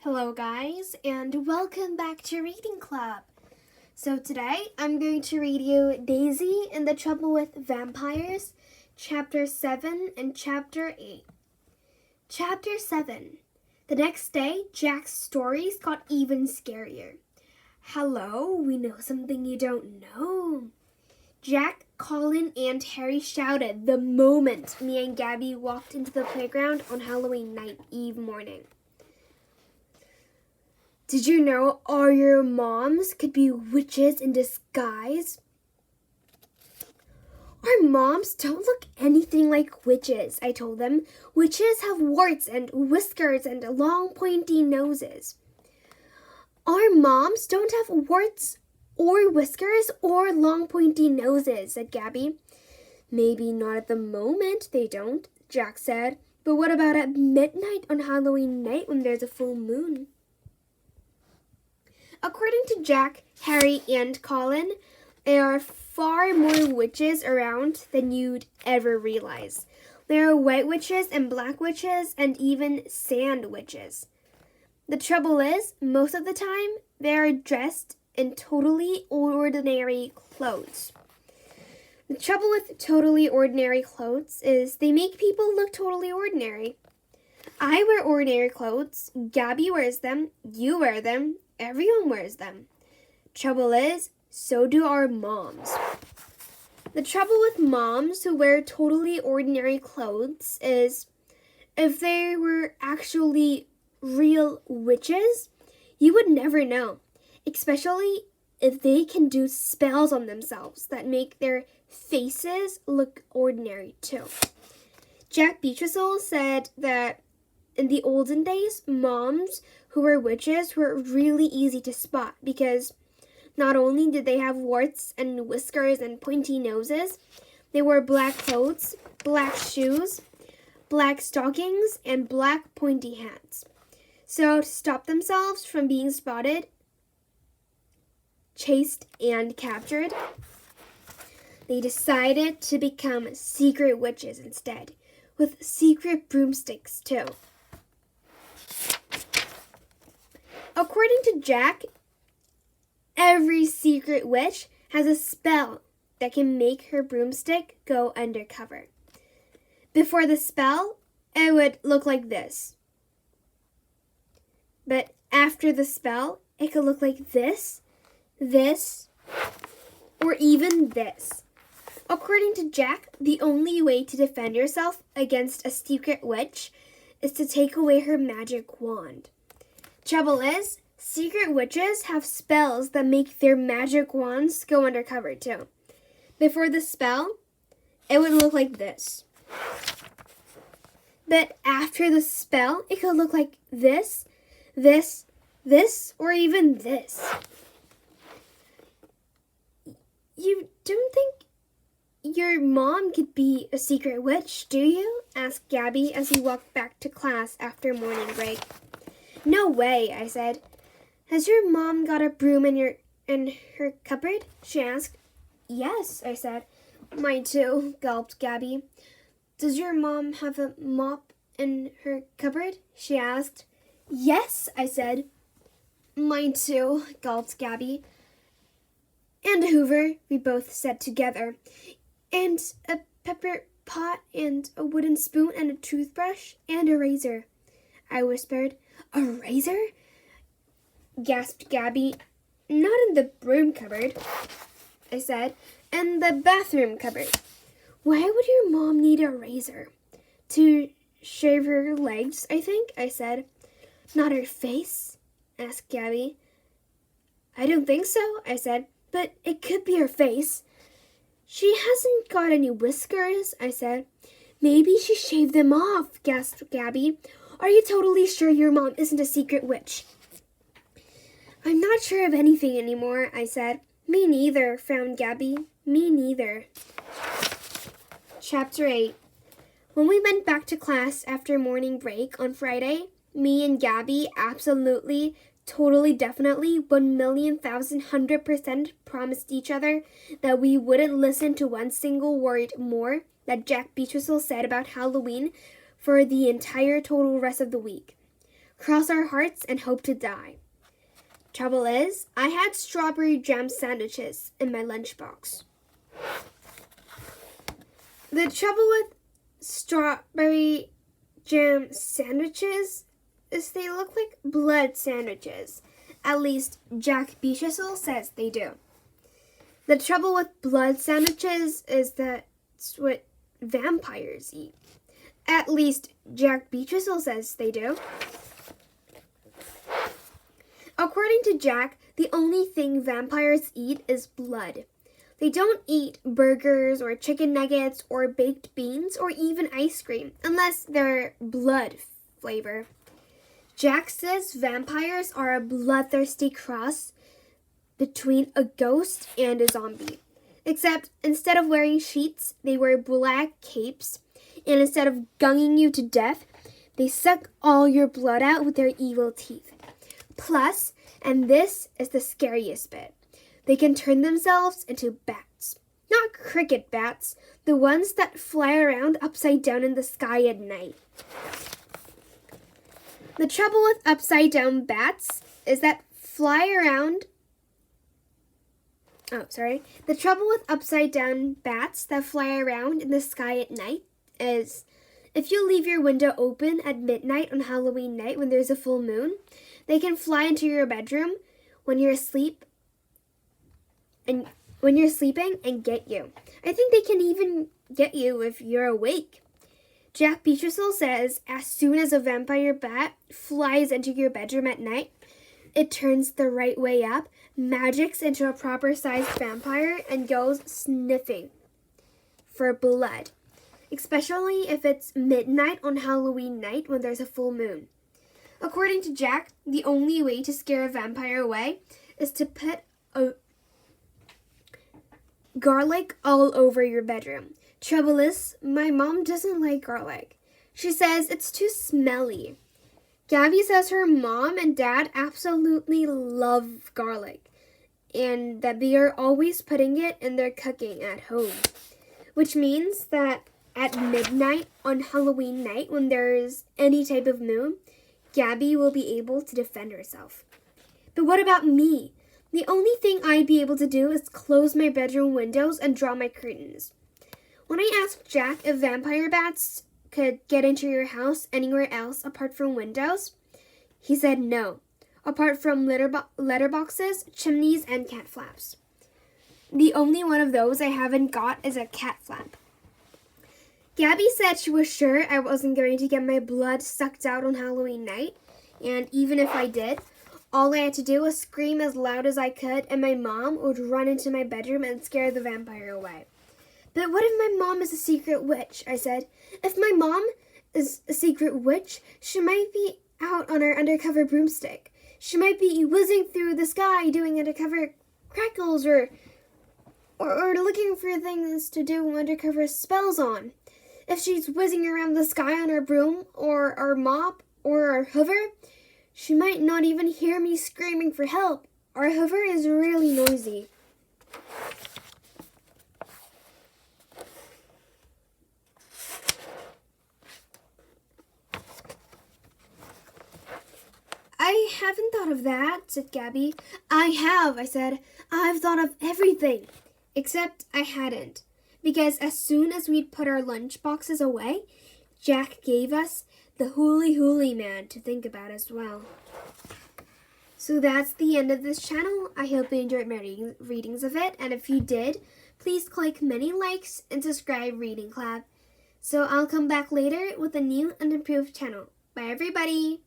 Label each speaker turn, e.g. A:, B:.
A: Hello guys, and welcome back to Reading Club. So today I'm going to read you Daisy and the Trouble with Vampires, Chapter 7 and Chapter 8. Chapter 7. The next day, Jack's stories got even scarier. Hello, we know something you don't know. Jack, Colin, and Harry shouted the moment me and Gabby walked into the playground on Halloween night Eve morning. Did you know all your moms could be witches in disguise? Our moms don't look anything like witches, I told them. Witches have warts and whiskers and long pointy noses. Our moms don't have warts or whiskers or long pointy noses, said Gabby. Maybe not at the moment they don't, Jack said. But what about at midnight on Halloween night when there's a full moon? According to Jack, Harry, and Colin, there are far more witches around than you'd ever realize. There are white witches and black witches and even sand witches. The trouble is, most of the time, they are dressed in totally ordinary clothes. The trouble with totally ordinary clothes is they make people look totally ordinary. I wear ordinary clothes, Gabby wears them, you wear them, everyone wears them. Trouble is, so do our moms. The trouble with moms who wear totally ordinary clothes is if they were actually real witches, you would never know, especially if they can do spells on themselves that make their faces look ordinary too. Jack Beatrice said that in the olden days, moms who were witches were really easy to spot because not only did they have warts and whiskers and pointy noses, they wore black clothes, black shoes, black stockings, and black pointy hats. So to stop themselves from being spotted, chased, and captured, they decided to become secret witches instead, with secret broomsticks too. According to Jack, every secret witch has a spell that can make her broomstick go undercover. Before the spell, it would look like this. But after the spell, it could look like this, or even this. According to Jack, the only way to defend yourself against a secret witch is to take away her magic wand. Trouble is, secret witches have spells that make their magic wands go undercover too. Before the spell, it would look like this. But after the spell, it could look like this, or even this. You don't think your mom could be a secret witch, do you? Asked Gabby as he walked back to class after morning break. No way, I said. Has your mom got a broom in her cupboard? She asked. Yes, I said. Mine too, gulped Gabby. Does your mom have a mop in her cupboard? She asked. Yes, I said. Mine too, gulped Gabby. And a hoover, we both said together. And a pepper pot and a wooden spoon and a toothbrush and a razor, I whispered. A razor? Gasped Gabby. Not in the broom cupboard, I said. In the bathroom cupboard. Why would your mom need a razor? To shave her legs, I think, I said. Not her face? Asked Gabby. I don't think so, I said. But it could be her face. She hasn't got any whiskers, I said. Maybe she shaved them off, gasped Gabby. Are you totally sure your mom isn't a secret witch? I'm not sure of anything anymore, I said. Me neither, frowned Gabby. Me neither. Chapter 8. When we went back to class after morning break on Friday, me and Gabby absolutely, totally, definitely, 1,000,000,100% promised each other that we wouldn't listen to one single word more that Jack Beatrice said about Halloween for the entire total rest of the week. cross our hearts, and hope to die. Trouble is, I had strawberry jam sandwiches in my lunchbox. The trouble with strawberry jam sandwiches is they look like blood sandwiches. At least Jack Beechisel says they do. The trouble with blood sandwiches is that's what vampires eat. At least Jack Beechisel says they do. According to Jack, the only thing vampires eat is blood. They don't eat burgers or chicken nuggets or baked beans or even ice cream unless they're blood flavor. Jack says vampires are a bloodthirsty cross between a ghost and a zombie. Except instead of wearing sheets, they wear black capes, and instead of gunging you to death, they suck all your blood out with their evil teeth. Plus, and this is the scariest bit, they can turn themselves into bats. Not cricket bats, the ones that fly around upside down in the sky at night. The trouble with upside down bats is that The trouble with upside down bats that fly around in the sky at night is if you leave your window open at midnight on Halloween night when there's a full moon, they can fly into your bedroom when you're asleep and sleeping and get you. I think they can even get you if you're awake. Jack Beechisel says as soon as a vampire bat flies into your bedroom at night, it turns the right way up, magics into a proper-sized vampire, and goes sniffing for blood, especially if it's midnight on Halloween night when there's a full moon. According to Jack, the only way to scare a vampire away is to put a garlic all over your bedroom. Trouble is, my mom doesn't like garlic. She says it's too smelly. Gabby says her mom and dad absolutely love garlic and that they are always putting it in their cooking at home, which means that at midnight on Halloween night when there's any type of moon, Gabby will be able to defend herself. But what about me? The only thing I'd be able to do is close my bedroom windows and draw my curtains. When I asked Jack if vampire bats could get into your house anywhere else apart from windows, he said no, apart from letterboxes, chimneys, and cat flaps. The only one of those I haven't got is a cat flap. Gabby said she was sure I wasn't going to get my blood sucked out on Halloween night, and even if I did, all I had to do was scream as loud as I could, and my mom would run into my bedroom and scare the vampire away. But what if my mom is a secret witch? I said. If my mom is a secret witch, she might be out on her undercover broomstick. She might be whizzing through the sky doing undercover crackles or looking for things to do undercover spells on. If she's whizzing around the sky on her broom or our mop or our hoover, she might not even hear me screaming for help. Our hoover is really noisy. I haven't thought of that, said Gabby. I have, I said. I've thought of everything. Except I hadn't. Because as soon as we'd put our lunch boxes away, Jack gave us the Hooly Hooly Man to think about as well. So that's the end of this channel. I hope you enjoyed my readings of it. And if you did, please click many likes and subscribe Reading Club. So I'll come back later with a new and improved channel. Bye everybody!